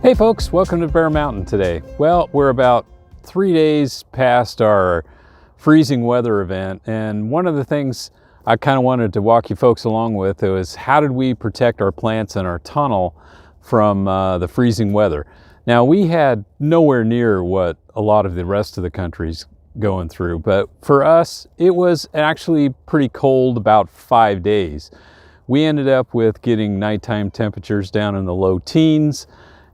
Hey folks, welcome to Bear Mountain today. Well, we're about 3 days past our freezing weather event, and one of the things I kind of wanted to walk you folks along with was how did we protect our plants in our tunnel from the freezing weather. Now, we had nowhere near what a lot of the rest of the country's going through, but for us it was actually pretty cold about 5 days. We ended up with getting nighttime temperatures down in the low teens,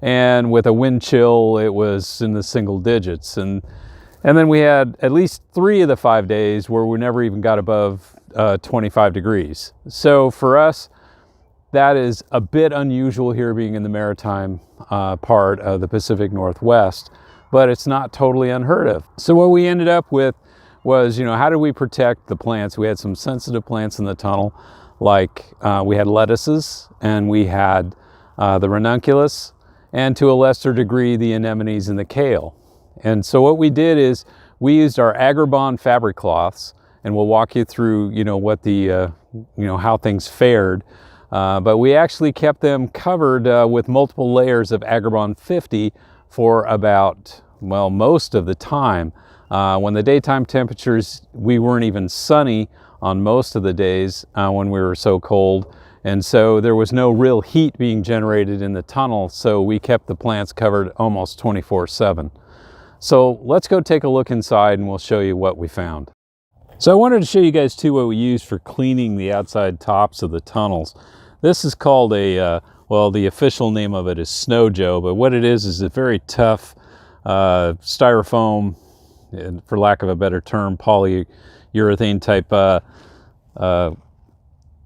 and with a wind chill it was in the single digits, and then we had at least 3 of the 5 days where we never even got above 25 degrees. So for us, that is a bit unusual here, being in the maritime part of the Pacific Northwest, but it's not totally unheard of. So what we ended up with was, how do we protect the plants? We had some sensitive plants in the tunnel, like we had lettuces, and we had the ranunculus, and to a lesser degree the anemones and the kale. And so what we did is we used our Agribond fabric cloths, and we'll walk you through what the how things fared, but we actually kept them covered with multiple layers of Agribond 50 for about, well, most of the time. When the daytime temperatures, we weren't even sunny on most of the days when we were so cold, and so there was no real heat being generated in the tunnel, so we kept the plants covered almost 24/7. So let's go take a look inside and we'll show you what we found. So I wanted to show you guys too what we use for cleaning the outside tops of the tunnels. This is called well, the official name of it is Snow Joe, but what it is a very tough styrofoam, and for lack of a better term, polyurethane type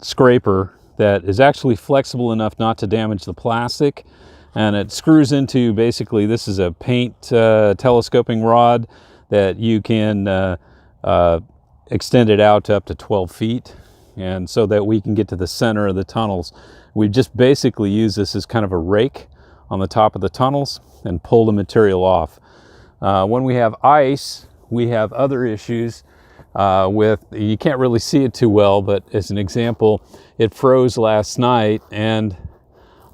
scraper that is actually flexible enough not to damage the plastic, and it screws into, basically, this is a paint telescoping rod that you can extend it out to up to 12 feet, and so that we can get to the center of the tunnels. We just basically use this as kind of a rake on the top of the tunnels and pull the material off. When we have ice, we have other issues with, you can't really see it too well, but as an example, it froze last night, and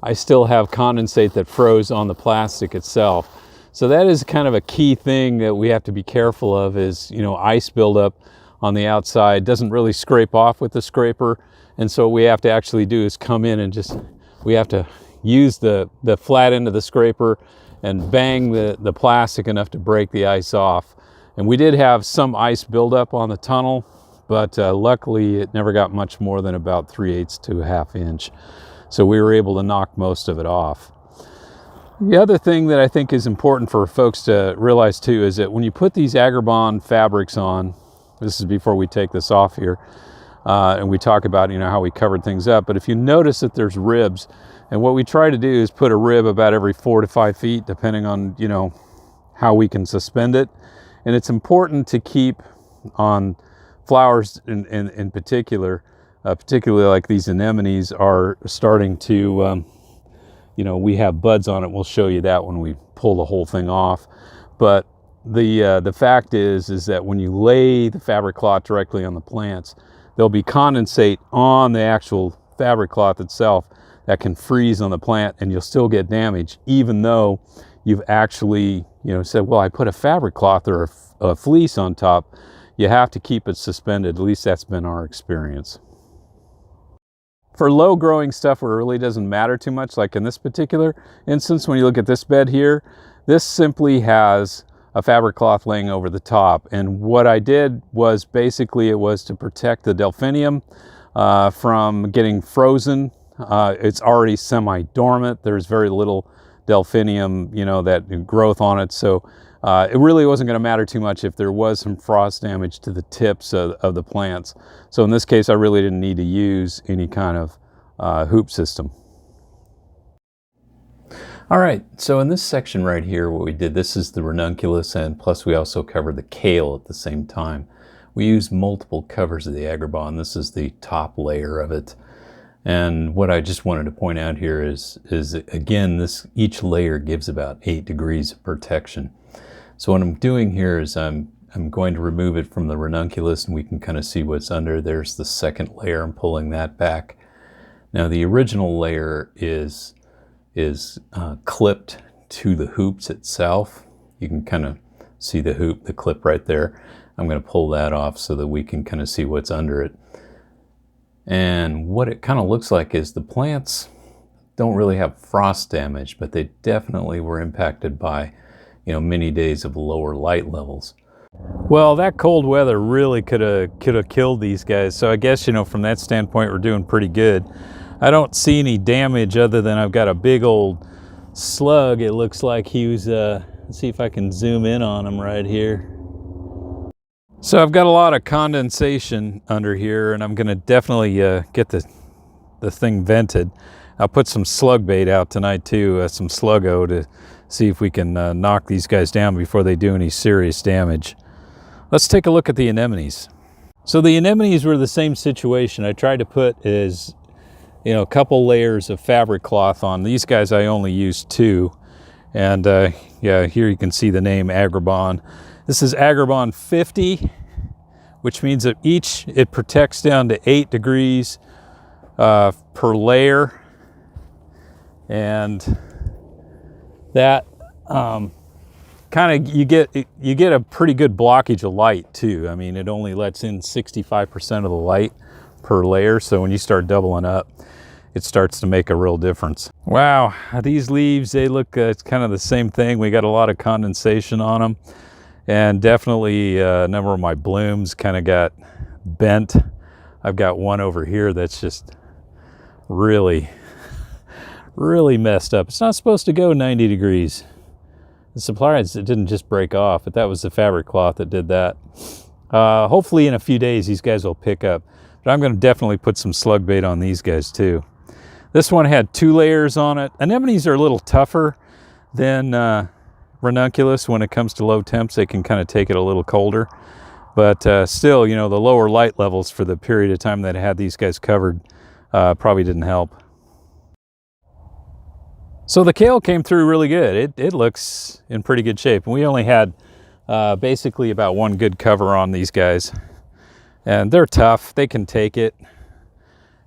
I still have condensate that froze on the plastic itself. So that is kind of a key thing that we have to be careful of, is ice buildup on the outside doesn't really scrape off with the scraper, and so what we have to actually do is come in and we have to use the flat end of the scraper and bang the plastic enough to break the ice off. And we did have some ice buildup on the tunnel, but luckily it never got much more than about 3/8 to a half inch. So we were able to knock most of it off. The other thing that I think is important for folks to realize too is that when you put these Agribond fabrics on, this is before we take this off here, and we talk about how we covered things up, but if you notice that there's ribs, and what we try to do is put a rib about every 4 to 5 feet, depending on how we can suspend it. And it's important to keep on flowers in particular, particularly like these anemones are starting to, we have buds on it. We'll show you that when we pull the whole thing off. But the fact is that when you lay the fabric cloth directly on the plants, there'll be condensate on the actual fabric cloth itself that can freeze on the plant, and you'll still get damage, even though you've actually said, well, I put a fabric cloth or a fleece on top. You have to keep it suspended. At least that's been our experience. For low growing stuff where it really doesn't matter too much, like in this particular instance, when you look at this bed here, this simply has a fabric cloth laying over the top. And what I did was basically it was to protect the delphinium from getting frozen. It's already semi-dormant. There's very little delphinium, that growth on it. So it really wasn't going to matter too much if there was some frost damage to the tips of the plants. So in this case, I really didn't need to use any kind of hoop system. All right, so in this section right here, what we did, this is the ranunculus, and plus we also covered the kale at the same time. We used multiple covers of the Agribond. This is the top layer of it. And what I just wanted to point out here is again, each layer gives about 8 degrees of protection. So what I'm doing here is I'm going to remove it from the ranunculus, and we can kind of see what's under. There's the second layer. I'm pulling that back. Now the original layer is clipped to the hoops itself. You can kind of see the hoop, the clip right there. I'm going to pull that off so that we can kind of see what's under it. And what it kind of looks like is the plants don't really have frost damage, but they definitely were impacted by, many days of lower light levels. Well, that cold weather really could have killed these guys. So I guess, from that standpoint, we're doing pretty good. I don't see any damage other than I've got a big old slug. It looks like he was, let's see if I can zoom in on him right here. So I've got a lot of condensation under here, and I'm going to definitely get the thing vented. I'll put some slug bait out tonight too, some Sluggo, to see if we can knock these guys down before they do any serious damage. Let's take a look at the anemones. So the anemones were the same situation. I tried to put a couple layers of fabric cloth on. These guys I only used 2. And yeah, here you can see the name Agribon. This is Agribon 50, which means that it protects down to 8 degrees per layer. And that kind of, you get a pretty good blockage of light too. I mean, it only lets in 65% of the light per layer. So when you start doubling up, it starts to make a real difference. Wow, these leaves, they look it's kind of the same thing. We got a lot of condensation on them. And definitely a number of my blooms kind of got bent. I've got one over here that's just really messed up. It's not supposed to go 90 degrees. The suppliers, it didn't just break off, but that was the fabric cloth that did that. Hopefully in a few days these guys will pick up. But I'm going to definitely put some slug bait on these guys too. This one had 2 layers on it. Anemones are a little tougher than ranunculus. When it comes to low temps, they can kind of take it a little colder, but still, the lower light levels for the period of time that I had these guys covered probably didn't help. So the kale came through really good. It looks in pretty good shape, and we only had basically about 1 good cover on these guys, and they're tough. They can take it,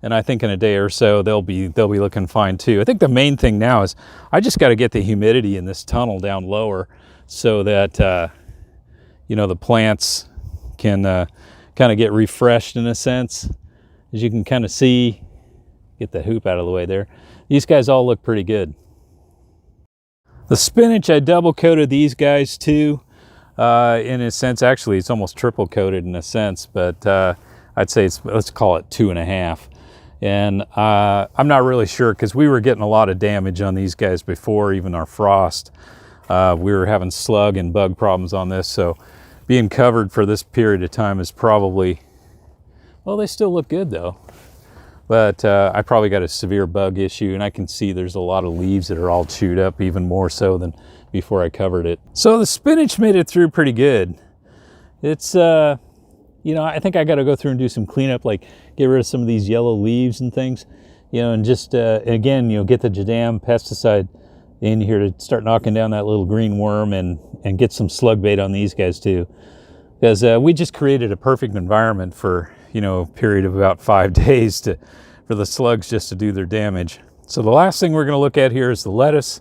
and I think in a day or so they'll be looking fine too. I think the main thing now is I just got to get the humidity in this tunnel down lower so that the plants can kind of get refreshed in a sense. As you can kind of see, get the hoop out of the way there. These guys all look pretty good. The spinach, I double coated these guys too. In a sense, actually it's almost triple coated in a sense, but I'd say let's call it 2.5. And I'm not really sure, because we were getting a lot of damage on these guys before even our frost. We were having slug and bug problems on this, so being covered for this period of time is probably, well, they still look good though. But I probably got a severe bug issue, and I can see there's a lot of leaves that are all chewed up, even more so than before I covered it. So the spinach made it through pretty good. It's I think I got to go through and do some cleanup, like get rid of some of these yellow leaves and things, and just, again, get the Jadam pesticide in here to start knocking down that little green worm, and get some slug bait on these guys too. Because we just created a perfect environment for, a period of about 5 days for the slugs just to do their damage. So the last thing we're going to look at here is the lettuce.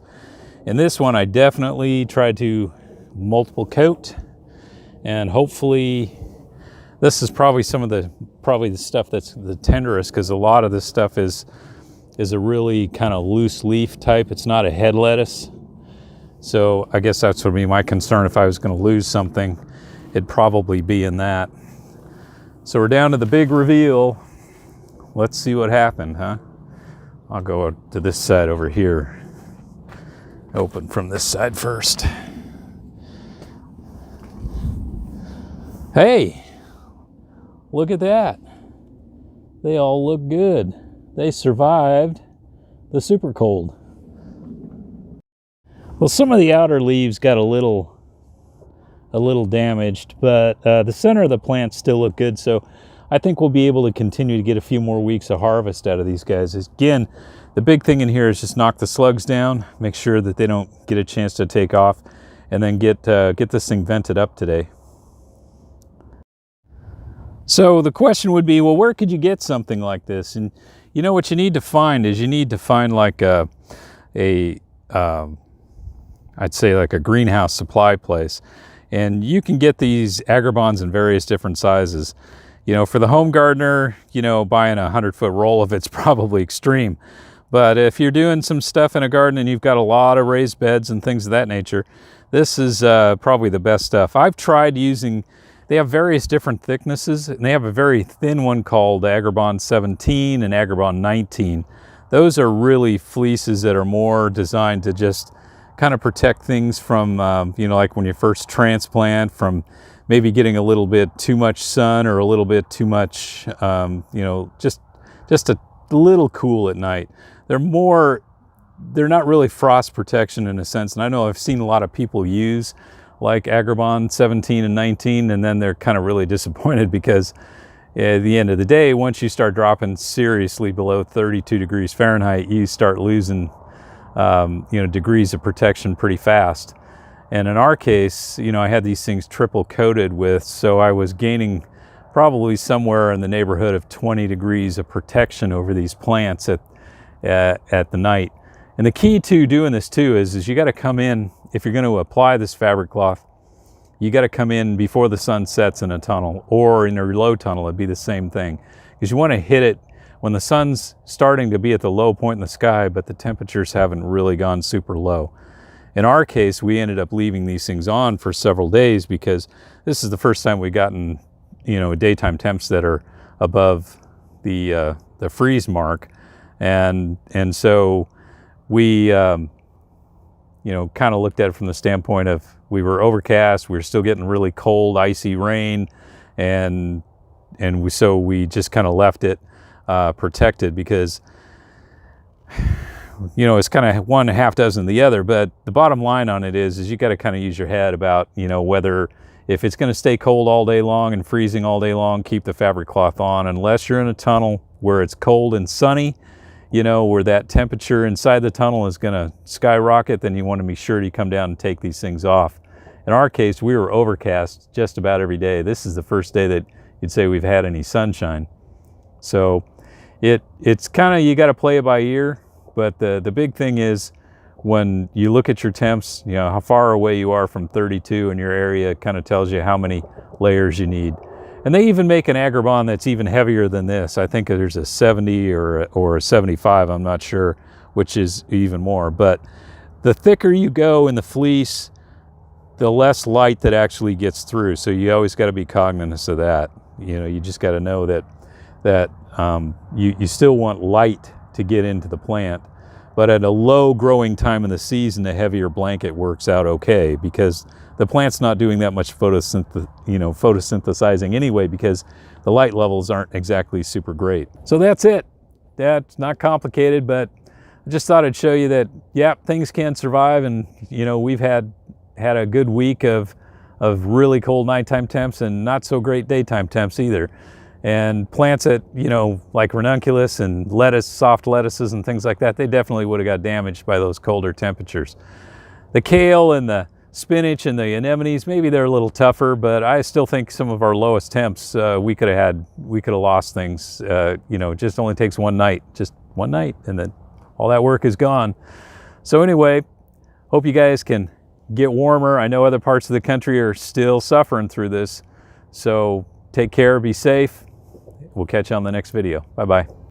And this one I definitely tried to multiple coat, and hopefully this is probably the stuff that's the tenderest, because a lot of this stuff is a really kind of loose leaf type. It's not a head lettuce. So I guess that's would be my concern. If I was going to lose something, it'd probably be in that. So we're down to the big reveal. Let's see what happened, huh? I'll go to this side over here. Open from this side first. Hey! Look at that. They all look good. They survived the super cold. Well, some of the outer leaves got a little damaged, but the center of the plants still look good. So I think we'll be able to continue to get a few more weeks of harvest out of these guys. Again, the big thing in here is just knock the slugs down, make sure that they don't get a chance to take off, and then get this thing vented up today. So the question would be, well, where could you get something like this? And what you need to find is like I'd say like a greenhouse supply place. And you can get these agribons in various different sizes. You know, for the home gardener, you know, buying a 100-foot roll of it's probably extreme. But if you're doing some stuff in a garden and you've got a lot of raised beds and things of that nature, this is probably the best stuff. I've tried using, they have various different thicknesses, and they have a very thin one called Agribon 17 and Agribon 19. Those are really fleeces that are more designed to just kind of protect things from, you know, like when you first transplant, from maybe getting a little bit too much sun or a little bit too much, you know, just a little cool at night. They're not really frost protection in a sense. And I know I've seen a lot of people use like Agribon 17 and 19, and then they're kind of really disappointed because at the end of the day, once you start dropping seriously below 32 degrees Fahrenheit, you start losing, you know, degrees of protection pretty fast. And in our case, you know, I had these things triple coated with, so I was gaining probably somewhere in the neighborhood of 20 degrees of protection over these plants at the night. And the key to doing this too is you got to come in, if you're going to apply this fabric cloth, you got to come in before the sun sets in a tunnel, or in a low tunnel, it'd be the same thing. Because you want to hit it when the sun's starting to be at the low point in the sky, but the temperatures haven't really gone super low. In our case, we ended up leaving these things on for several days because this is the first time we've gotten, you know, daytime temps that are above the freeze mark. And so we, you know, kind of looked at it from the standpoint of we were overcast, we were still getting really cold, icy rain, and so we just kind of left it protected because, you know, it's kind of one half dozen the other. But the bottom line on it is you got to kind of use your head about, you know, whether if it's going to stay cold all day long and freezing all day long, keep the fabric cloth on, unless you're in a tunnel where it's cold and sunny, you know, where that temperature inside the tunnel is going to skyrocket, then you want to be sure to come down and take these things off. In our case, we were overcast just about every day. This is the first day that you'd say we've had any sunshine. So it's kind of, you got to play it by ear. But the big thing is when you look at your temps, you know, how far away you are from 32 in your area kind of tells you how many layers you need. And they even make an agribon that's even heavier than this. I think there's a 70 or a 75, I'm not sure, which is even more. But the thicker you go in the fleece, the less light that actually gets through. So you always got to be cognizant of that. You know, you just got to know that you still want light to get into the plant. But at a low growing time in the season, a heavier blanket works out okay because the plant's not doing that much photosynthesizing anyway because the light levels aren't exactly super great. So that's it. That's not complicated, but I just thought I'd show you that, yeah, things can survive. And, you know, we've had a good week of really cold nighttime temps and not so great daytime temps either. And plants that, you know, like ranunculus and lettuce, soft lettuces and things like that, they definitely would have got damaged by those colder temperatures. The kale and the spinach and the anemones, maybe they're a little tougher, but I still think some of our lowest temps, we could have lost things. You know, it just only takes one night, and then all that work is gone. So anyway, hope you guys can get warmer. I know other parts of the country are still suffering through this. So take care, be safe. We'll catch you on the next video. Bye-bye.